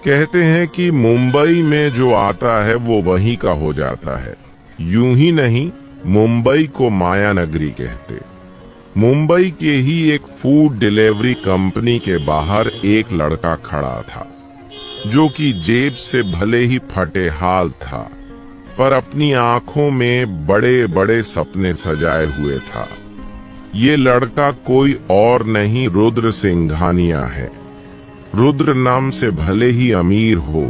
कहते हैं कि मुंबई में जो आता है वो वहीं का हो जाता है। यूं ही नहीं, मुंबई को माया नगरी कहते। मुंबई के ही एक फूड डिलीवरी कंपनी के बाहर एक लड़का खड़ा था, जो कि जेब से भले ही फटे हाल था, पर अपनी आंखों में बड़े बड़े सपने सजाए हुए था। ये लड़का कोई और नहीं, रुद्र सिंघानिया है। रुद्र नाम से भले ही अमीर हो,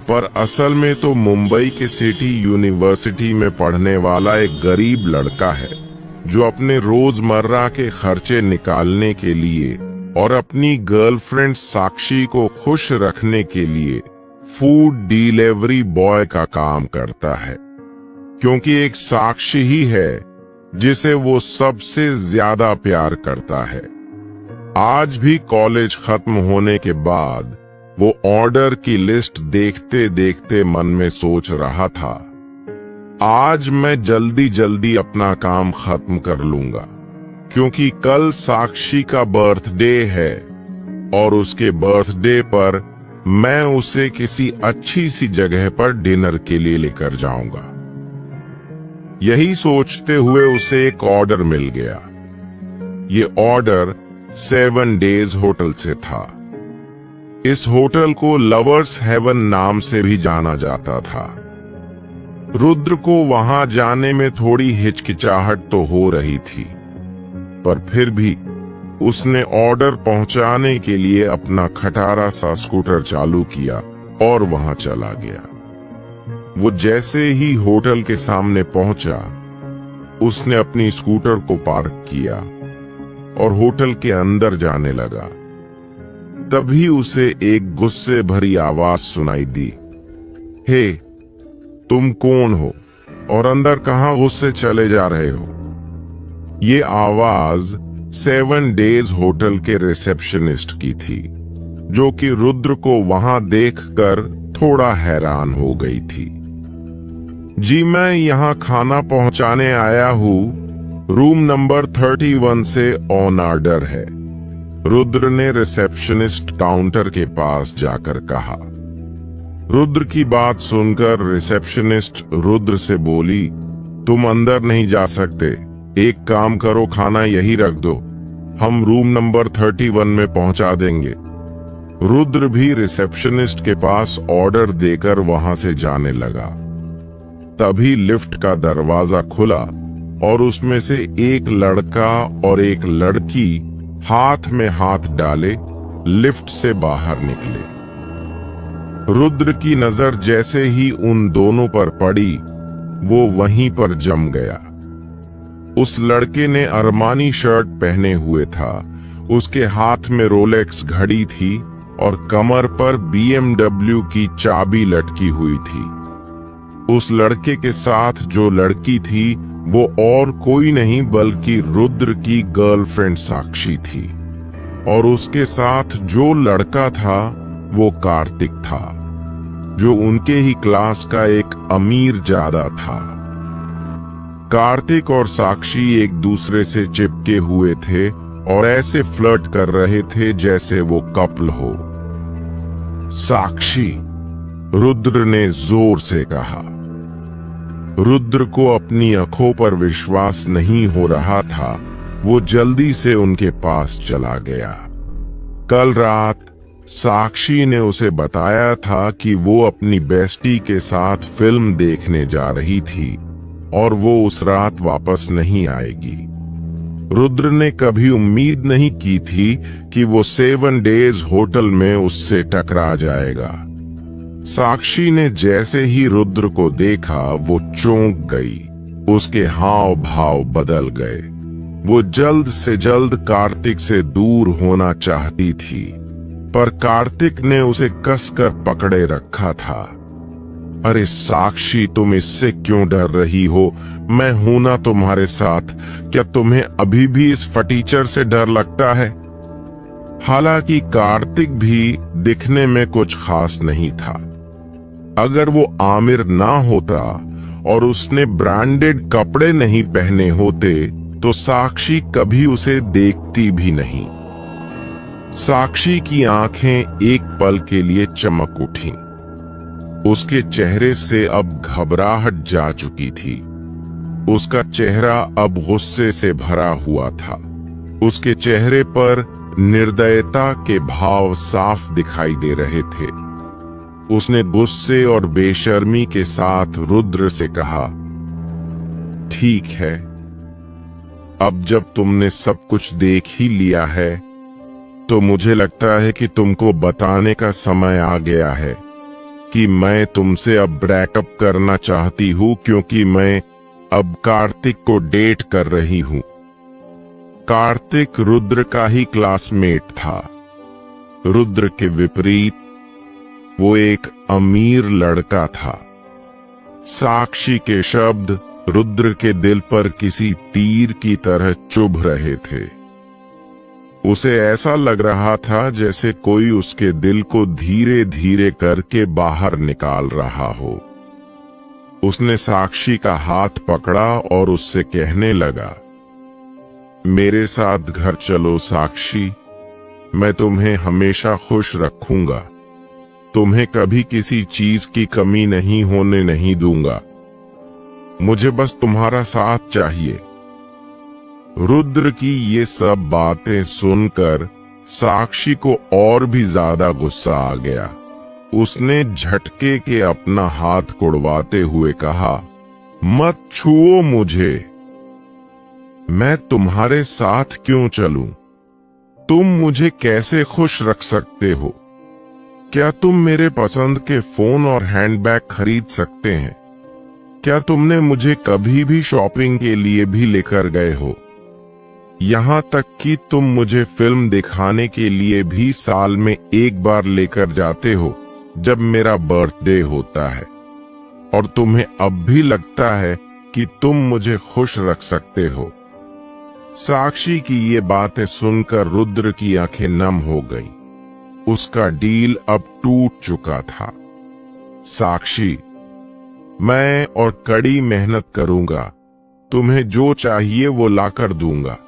पर असल में तो मुंबई के सिटी यूनिवर्सिटी में पढ़ने वाला एक गरीब लड़का है, जो अपने रोजमर्रा के खर्चे निकालने के लिए और अपनी गर्लफ्रेंड साक्षी को खुश रखने के लिए फूड डिलीवरी बॉय का काम करता है। क्योंकि एक साक्षी ही है जिसे वो सबसे ज्यादा प्यार करता है। आज भी कॉलेज खत्म होने के बाद वो ऑर्डर की लिस्ट देखते देखते मन में सोच रहा था, आज मैं जल्दी जल्दी अपना काम खत्म कर लूंगा, क्योंकि कल साक्षी का बर्थडे है और उसके बर्थडे पर मैं उसे किसी अच्छी सी जगह पर डिनर के लिए लेकर जाऊंगा। यही सोचते हुए उसे एक ऑर्डर मिल गया। ये ऑर्डर 7 डेज होटल से था। इस होटल को लवर्स हेवन नाम से भी जाना जाता था। रुद्र को वहां जाने में थोड़ी हिचकिचाहट तो हो रही थी, पर फिर भी उसने ऑर्डर पहुंचाने के लिए अपना खटारा सा स्कूटर चालू किया और वहां चला गया। वो जैसे ही होटल के सामने पहुंचा, उसने अपनी स्कूटर को पार्क किया और होटल के अंदर जाने लगा। तभी उसे एक गुस्से भरी आवाज सुनाई दी, हे, तुम कौन हो और अंदर कहां गुस्से चले जा रहे हो? ये आवाज 7 डेज होटल के रिसेप्शनिस्ट की थी, जो कि रुद्र को वहां देखकर थोड़ा हैरान हो गई थी। जी, मैं यहां खाना पहुंचाने आया हूं। रूम नंबर 31 से ऑन ऑर्डर है, रुद्र ने रिसेप्शनिस्ट काउंटर के पास जाकर कहा। रुद्र की बात सुनकर रिसेप्शनिस्ट रुद्र से बोली, तुम अंदर नहीं जा सकते, एक काम करो, खाना यही रख दो, हम रूम नंबर 31 में पहुंचा देंगे। रुद्र भी रिसेप्शनिस्ट के पास ऑर्डर देकर वहां से जाने लगा। तभी लिफ्ट का दरवाजा खुला और उसमें से एक लड़का और एक लड़की हाथ में हाथ डाले लिफ्ट से बाहर निकले। रुद्र की नजर जैसे ही उन दोनों पर पड़ी, वो वहीं पर जम गया। उस लड़के ने अरमानी शर्ट पहने हुए था, उसके हाथ में रोलेक्स घड़ी थी और कमर पर BMW की चाबी लटकी हुई थी। उस लड़के के साथ जो लड़की थी वो और कोई नहीं बल्कि रुद्र की गर्लफ्रेंड साक्षी थी, और उसके साथ जो लड़का था वो कार्तिक था, जो उनके ही क्लास का एक अमीर जादा था। कार्तिक और साक्षी एक दूसरे से चिपके हुए थे और ऐसे फ्लर्ट कर रहे थे जैसे वो कपल हो। साक्षी, रुद्र ने जोर से कहा। रुद्र को अपनी आंखों पर विश्वास नहीं हो रहा था। वो जल्दी से उनके पास चला गया। कल रात साक्षी ने उसे बताया था कि वो अपनी बेस्टी के साथ फिल्म देखने जा रही थी और वो उस रात वापस नहीं आएगी। रुद्र ने कभी उम्मीद नहीं की थी कि वो 7 डेज होटल में उससे टकरा जाएगा। साक्षी ने जैसे ही रुद्र को देखा वो चौंक गई, उसके हाव भाव बदल गए। वो जल्द से जल्द कार्तिक से दूर होना चाहती थी, पर कार्तिक ने उसे कसकर पकड़े रखा था। अरे साक्षी, तुम इससे क्यों डर रही हो? मैं हूं ना तुम्हारे साथ। क्या तुम्हें अभी भी इस फटीचर से डर लगता है? हालांकि कार्तिक भी दिखने में कुछ खास नहीं था। अगर वो आमिर ना होता और उसने ब्रांडेड कपड़े नहीं पहने होते तो साक्षी कभी उसे देखती भी नहीं। साक्षी की आंखें एक पल के लिए चमक उठीं। उसके चेहरे से अब घबराहट जा चुकी थी। उसका चेहरा अब गुस्से से भरा हुआ था। उसके चेहरे पर निर्दयता के भाव साफ दिखाई दे रहे थे। उसने गुस्से और बेशर्मी के साथ रुद्र से कहा, ठीक है, अब जब तुमने सब कुछ देख ही लिया है तो मुझे लगता है कि तुमको बताने का समय आ गया है कि मैं तुमसे अब ब्रेकअप करना चाहती हूं, क्योंकि मैं अब कार्तिक को डेट कर रही हूं। कार्तिक रुद्र का ही क्लासमेट था। रुद्र के विपरीत वो एक अमीर लड़का था। साक्षी के शब्द रुद्र के दिल पर किसी तीर की तरह चुभ रहे थे। उसे ऐसा लग रहा था जैसे कोई उसके दिल को धीरे धीरे करके बाहर निकाल रहा हो। उसने साक्षी का हाथ पकड़ा और उससे कहने लगा, मेरे साथ घर चलो साक्षी, मैं तुम्हें हमेशा खुश रखूंगा। तुम्हें कभी किसी चीज की कमी नहीं होने नहीं दूंगा। मुझे बस तुम्हारा साथ चाहिए। रुद्र की ये सब बातें सुनकर साक्षी को और भी ज्यादा गुस्सा आ गया। उसने झटके के अपना हाथ कुड़वाते हुए कहा, मत छुओ मुझे, मैं तुम्हारे साथ क्यों चलूं? तुम मुझे कैसे खुश रख सकते हो? क्या तुम मेरे पसंद के फोन और हैंडबैग खरीद सकते हैं? क्या तुमने मुझे कभी भी शॉपिंग के लिए भी लेकर गए हो? यहाँ तक कि तुम मुझे फिल्म दिखाने के लिए भी साल में एक बार लेकर जाते हो जब मेरा बर्थडे होता है, और तुम्हें अब भी लगता है कि तुम मुझे खुश रख सकते हो। साक्षी की ये बातें सुनकर रुद्र की आंखें नम हो गईं। उसका डील अब टूट चुका था। साक्षी, मैं और कड़ी मेहनत करूंगा, तुम्हें जो चाहिए वो लाकर दूंगा,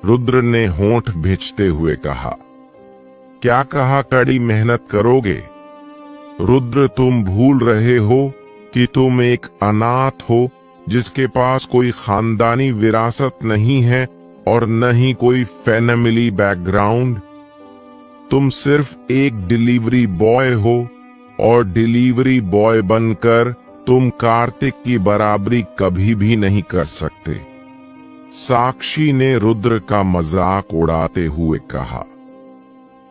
रुद्र ने होंठ भिंचते हुए कहा। क्या कहा कड़ी मेहनत करोगे? रुद्र, तुम भूल रहे हो कि तुम एक अनाथ हो जिसके पास कोई खानदानी विरासत नहीं है और न ही कोई फैमिली बैकग्राउंड। तुम सिर्फ एक डिलीवरी बॉय हो, और डिलीवरी बॉय बनकर तुम कार्तिक की बराबरी कभी भी नहीं कर सकते। साक्षी ने रुद्र का मजाक उड़ाते हुए कहा।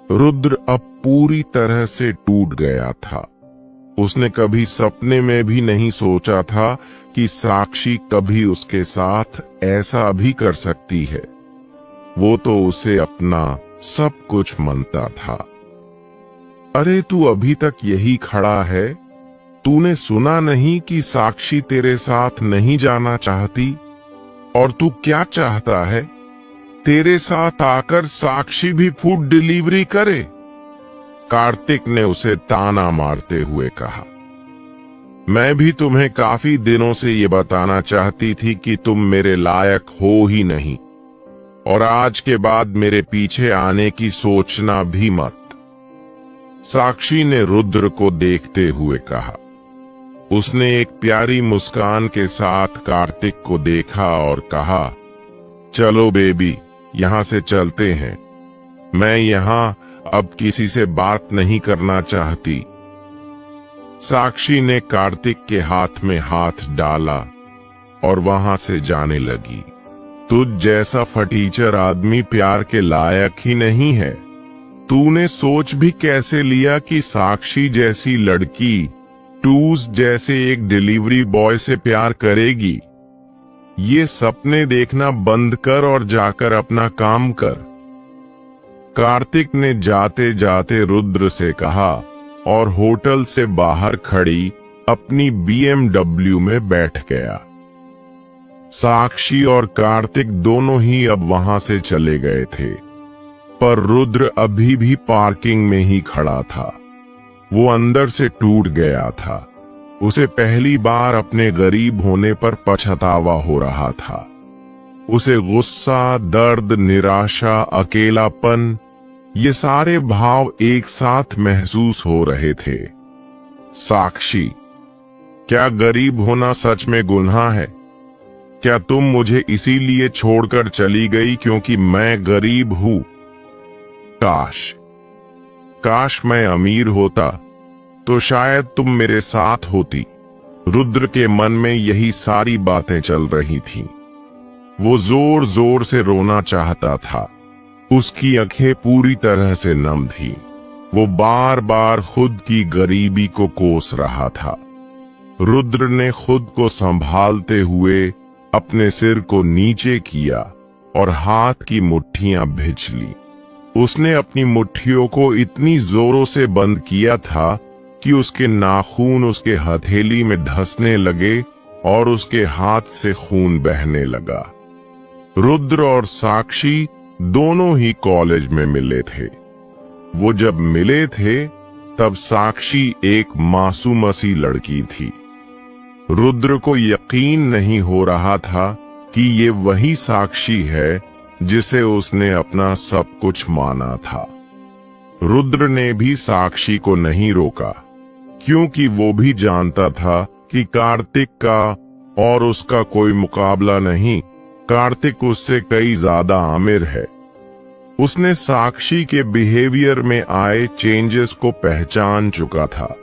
रुद्र अब पूरी तरह से टूट गया था। उसने कभी सपने में भी नहीं सोचा था कि साक्षी कभी उसके साथ ऐसा भी कर सकती है। वो तो उसे अपना सब कुछ मानता था। अरे तू अभी तक यही खड़ा है? तूने सुना नहीं कि साक्षी तेरे साथ नहीं जाना चाहती? और तू क्या चाहता है? तेरे साथ आकर साक्षी भी फूड डिलीवरी करे? कार्तिक ने उसे ताना मारते हुए कहा। मैं भी तुम्हें काफी दिनों से ये बताना चाहती थी कि तुम मेरे लायक हो ही नहीं, और आज के बाद मेरे पीछे आने की सोचना भी मत। साक्षी ने रुद्र को देखते हुए कहा। उसने एक प्यारी मुस्कान के साथ कार्तिक को देखा और कहा, चलो बेबी, यहां से चलते हैं। मैं यहां अब किसी से बात नहीं करना चाहती। साक्षी ने कार्तिक के हाथ में हाथ डाला और वहां से जाने लगी। तुझ जैसा फटीचर आदमी प्यार के लायक ही नहीं है। तूने सोच भी कैसे लिया कि साक्षी जैसी लड़की टूस जैसे एक डिलीवरी बॉय से प्यार करेगी? ये सपने देखना बंद कर और जाकर अपना काम कर। कार्तिक ने जाते जाते रुद्र से कहा और होटल से बाहर खड़ी अपनी BMW में बैठ गया। साक्षी और कार्तिक दोनों ही अब वहां से चले गए थे, पर रुद्र अभी भी पार्किंग में ही खड़ा था। वो अंदर से टूट गया था। उसे पहली बार अपने गरीब होने पर पछतावा हो रहा था। उसे गुस्सा, दर्द, निराशा, अकेलापन ये सारे भाव एक साथ महसूस हो रहे थे। साक्षी, क्या गरीब होना सच में गुनाह है? क्या तुम मुझे इसीलिए छोड़कर चली गई क्योंकि मैं गरीब हूं? काश मैं अमीर होता तो शायद तुम मेरे साथ होती। रुद्र के मन में यही सारी बातें चल रही थीं। वो जोर जोर से रोना चाहता था। उसकी आंखें पूरी तरह से नम थीं। वो बार बार खुद की गरीबी को कोस रहा था। रुद्र ने खुद को संभालते हुए अपने सिर को नीचे किया और हाथ की मुट्ठियां भींच ली। उसने अपनी मुट्ठियों को इतनी जोरों से बंद किया था कि उसके नाखून उसके हथेली में धंसने लगे और उसके हाथ से खून बहने लगा। रुद्र और साक्षी दोनों ही कॉलेज में मिले थे। वो जब मिले थे तब साक्षी एक मासूम सी लड़की थी। रुद्र को यकीन नहीं हो रहा था कि ये वही साक्षी है जिसे उसने अपना सब कुछ माना था। रुद्र ने भी साक्षी को नहीं रोका, क्योंकि वो भी जानता था कि कार्तिक का और उसका कोई मुकाबला नहीं। कार्तिक उससे कई ज्यादा आमिर है। उसने साक्षी के बिहेवियर में आए चेंजेस को पहचान चुका था,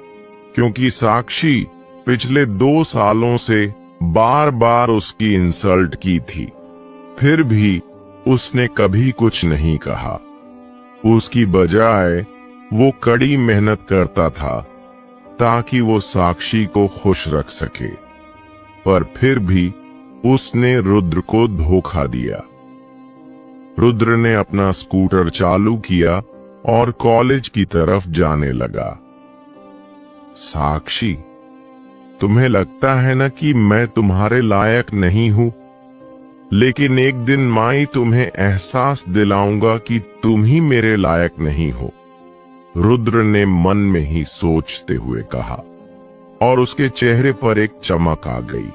क्योंकि साक्षी पिछले 2 सालों से बार बार उसकी इंसल्ट की थी। फिर भी उसने कभी कुछ नहीं कहा। उसकी बजाय वो कड़ी मेहनत करता था ताकि वो साक्षी को खुश रख सके, पर फिर भी उसने रुद्र को धोखा दिया। रुद्र ने अपना स्कूटर चालू किया और कॉलेज की तरफ जाने लगा। साक्षी, तुम्हें लगता है ना कि मैं तुम्हारे लायक नहीं हूं, लेकिन एक दिन माई तुम्हें एहसास दिलाऊंगा कि तुम ही मेरे लायक नहीं हो, रुद्र ने मन में ही सोचते हुए कहा, और उसके चेहरे पर एक चमक आ गई।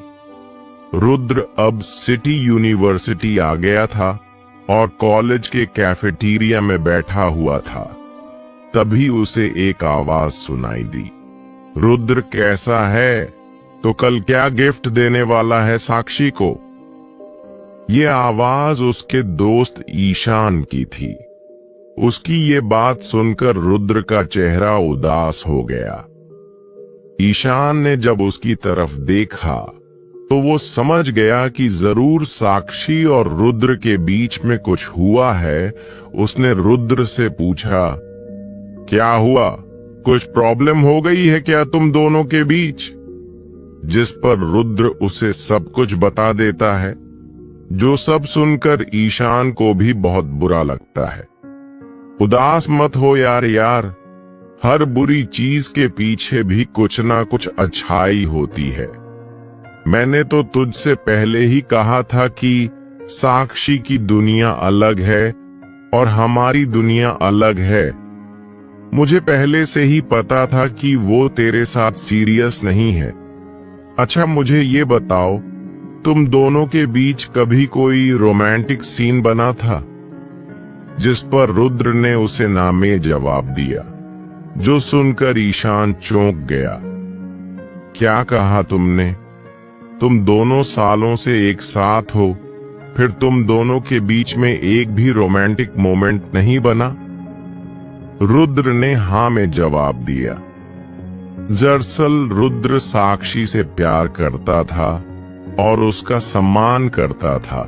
रुद्र अब सिटी यूनिवर्सिटी आ गया था और कॉलेज के कैफेटेरिया में बैठा हुआ था। तभी उसे एक आवाज सुनाई दी, रुद्र कैसा है? तो कल क्या गिफ्ट देने वाला है साक्षी को? ये आवाज उसके दोस्त ईशान की थी। उसकी ये बात सुनकर रुद्र का चेहरा उदास हो गया। ईशान ने जब उसकी तरफ देखा तो वो समझ गया कि जरूर साक्षी और रुद्र के बीच में कुछ हुआ है। उसने रुद्र से पूछा, क्या हुआ? कुछ प्रॉब्लम हो गई है क्या तुम दोनों के बीच? जिस पर रुद्र उसे सब कुछ बता देता है, जो सब सुनकर ईशान को भी बहुत बुरा लगता है। उदास मत हो यार, हर बुरी चीज के पीछे भी कुछ ना कुछ अच्छाई होती है। मैंने तो तुझसे पहले ही कहा था कि साक्षी की दुनिया अलग है और हमारी दुनिया अलग है। मुझे पहले से ही पता था कि वो तेरे साथ सीरियस नहीं है। अच्छा मुझे ये बताओ, तुम दोनों के बीच कभी कोई रोमांटिक सीन बना था? जिस पर रुद्र ने उसे नामे जवाब दिया, जो सुनकर ईशान चौंक गया। क्या कहा तुमने? तुम दोनों सालों से एक साथ हो, फिर तुम दोनों के बीच में एक भी रोमांटिक मोमेंट नहीं बना? रुद्र ने हाँ में जवाब दिया। दरअसल रुद्र साक्षी से प्यार करता था और उसका सम्मान करता था,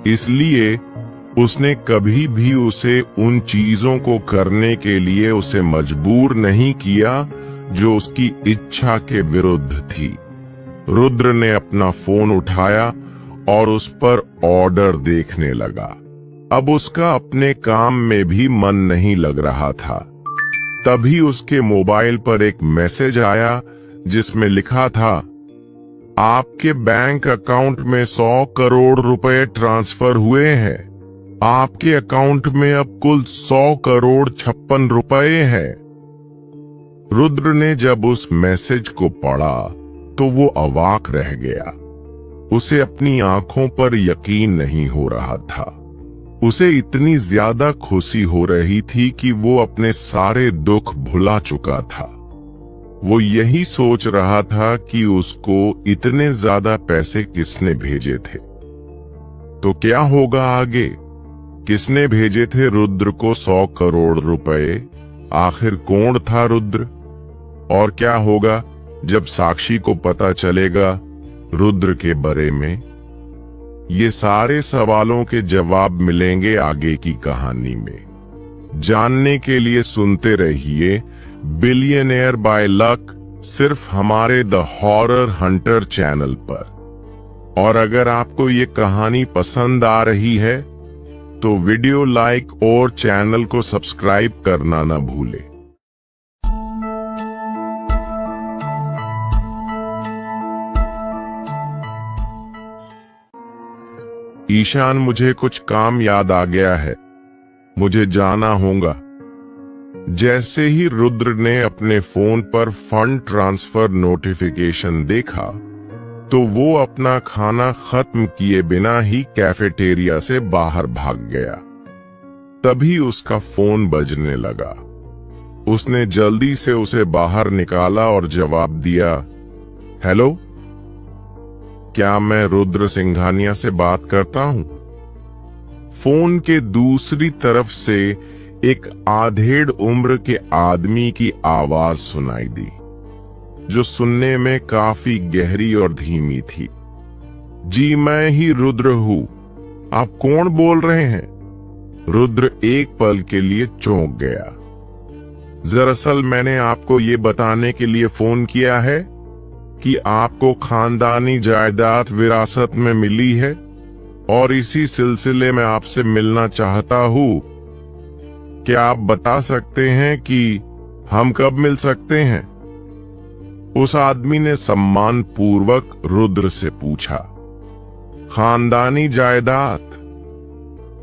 इसलिए उसने कभी भी उसे उन चीजों को करने के लिए उसे मजबूर नहीं किया जो उसकी इच्छा के विरुद्ध थी। रुद्र ने अपना फोन उठाया और उस पर ऑर्डर देखने लगा। अब उसका अपने काम में भी मन नहीं लग रहा था। तभी उसके मोबाइल पर एक मैसेज आया जिसमें लिखा था, आपके बैंक अकाउंट में 100 करोड़ रुपए ट्रांसफर हुए हैं। आपके अकाउंट में अब कुल 100 करोड़ 56 रुपए हैं। रुद्र ने जब उस मैसेज को पढ़ा तो वो अवाक रह गया। उसे अपनी आंखों पर यकीन नहीं हो रहा था। उसे इतनी ज्यादा खुशी हो रही थी कि वो अपने सारे दुख भुला चुका था। वो यही सोच रहा था कि उसको इतने ज्यादा पैसे किसने भेजे थे, तो क्या होगा आगे। किसने भेजे थे रुद्र को 100 करोड़ रुपए? आखिर कौन था रुद्र? और क्या होगा जब साक्षी को पता चलेगा रुद्र के बारे में? ये सारे सवालों के जवाब मिलेंगे आगे की कहानी में। जानने के लिए सुनते रहिए बिलियनेयर बाय लक, सिर्फ हमारे द हॉरर हंटर चैनल पर। और अगर आपको ये कहानी पसंद आ रही है तो वीडियो लाइक और चैनल को सब्सक्राइब करना न भूले। ईशान, मुझे कुछ काम याद आ गया है, मुझे जाना होगा। जैसे ही रुद्र ने अपने फोन पर फंड ट्रांसफर नोटिफिकेशन देखा तो वो अपना खाना खत्म किए बिना ही कैफेटेरिया से बाहर भाग गया। तभी उसका फोन बजने लगा। उसने जल्दी से उसे बाहर निकाला और जवाब दिया, हेलो, क्या मैं रुद्र सिंघानिया से बात करता हूं? फोन के दूसरी तरफ से एक आधेड़ उम्र के आदमी की आवाज सुनाई दी, जो सुनने में काफी गहरी और धीमी थी। जी, मैं ही रुद्र हूं। आप कौन बोल रहे हैं? रुद्र एक पल के लिए चौंक गया। दरअसल मैंने आपको ये बताने के लिए फोन किया है कि आपको खानदानी जायदाद विरासत में मिली है और इसी सिलसिले में आपसे मिलना चाहता हूं। क्या आप बता सकते हैं कि हम कब मिल सकते हैं? उस आदमी ने सम्मान पूर्वक रुद्र से पूछा। खानदानी जायदाद?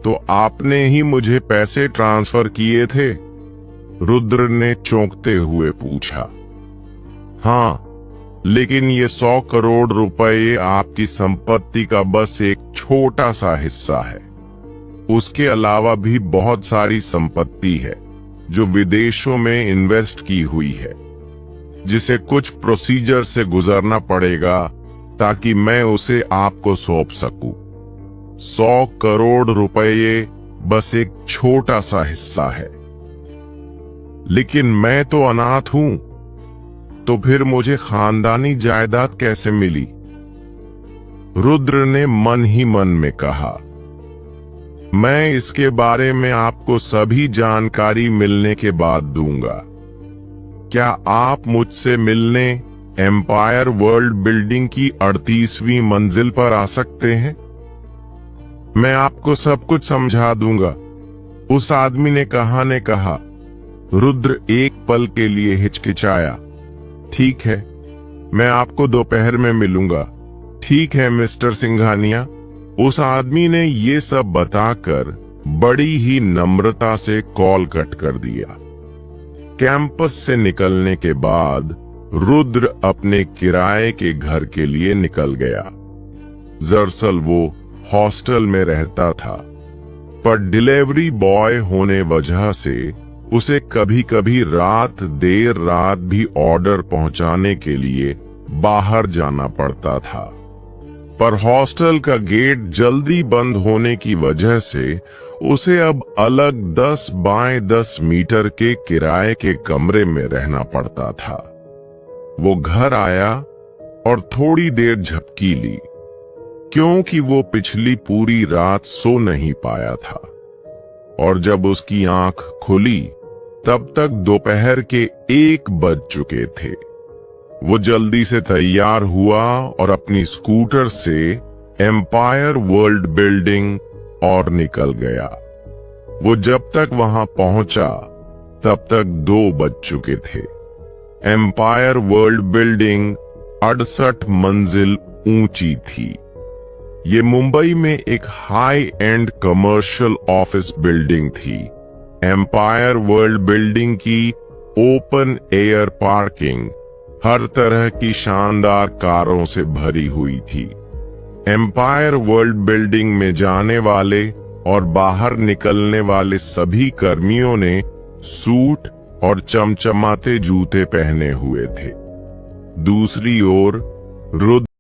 तो आपने ही मुझे पैसे ट्रांसफर किए थे? रुद्र ने चौंकते हुए पूछा। हाँ, लेकिन ये 100 करोड़ रुपए आपकी संपत्ति का बस एक छोटा सा हिस्सा है। उसके अलावा भी बहुत सारी संपत्ति है जो विदेशों में इन्वेस्ट की हुई है, जिसे कुछ प्रोसीजर से गुजरना पड़ेगा ताकि मैं उसे आपको सौंप सकूं। 100 करोड़ रुपए बस एक छोटा सा हिस्सा है। लेकिन मैं तो अनाथ हूं, तो फिर मुझे खानदानी जायदाद कैसे मिली? रुद्र ने मन ही मन में कहा, मैं इसके बारे में आपको सभी जानकारी मिलने के बाद दूंगा। क्या आप मुझसे मिलने एम्पायर वर्ल्ड बिल्डिंग की 38वीं मंजिल पर आ सकते हैं? मैं आपको सब कुछ समझा दूंगा, उस आदमी ने कहा। रुद्र एक पल के लिए हिचकिचाया। ठीक है, मैं आपको दोपहर में मिलूंगा। ठीक है मिस्टर सिंघानिया। उस आदमी ने ये सब बताकर बड़ी ही नम्रता से कॉल कट कर दिया। कैंपस से निकलने के बाद रुद्र अपने किराए के घर के लिए निकल गया। दरअसल वो हॉस्टल में रहता था, पर डिलीवरी बॉय होने वजह से उसे कभी कभी देर रात भी ऑर्डर पहुंचाने के लिए बाहर जाना पड़ता था। पर हॉस्टल का गेट जल्दी बंद होने की वजह से उसे अब अलग 10 बाय 10 मीटर के किराए के कमरे में रहना पड़ता था। वो घर आया और थोड़ी देर झपकी ली, क्योंकि वो पिछली पूरी रात सो नहीं पाया था। और जब उसकी आंख खुली तब तक दोपहर के 1 बज चुके थे। वो जल्दी से तैयार हुआ और अपनी स्कूटर से एम्पायर वर्ल्ड बिल्डिंग और निकल गया। वो जब तक वहां पहुंचा तब तक 2 बज चुके थे। एम्पायर वर्ल्ड बिल्डिंग 68 मंजिल ऊंची थी। ये मुंबई में एक high and commercial office building थी। एम्पायर वर्ल्ड बिल्डिंग की ओपन एयर पार्किंग हर तरह की शानदार कारों से भरी हुई थी। एम्पायर वर्ल्ड बिल्डिंग में जाने वाले और बाहर निकलने वाले सभी कर्मियों ने सूट और चमचमाते जूते पहने हुए थे। दूसरी ओर रुद्र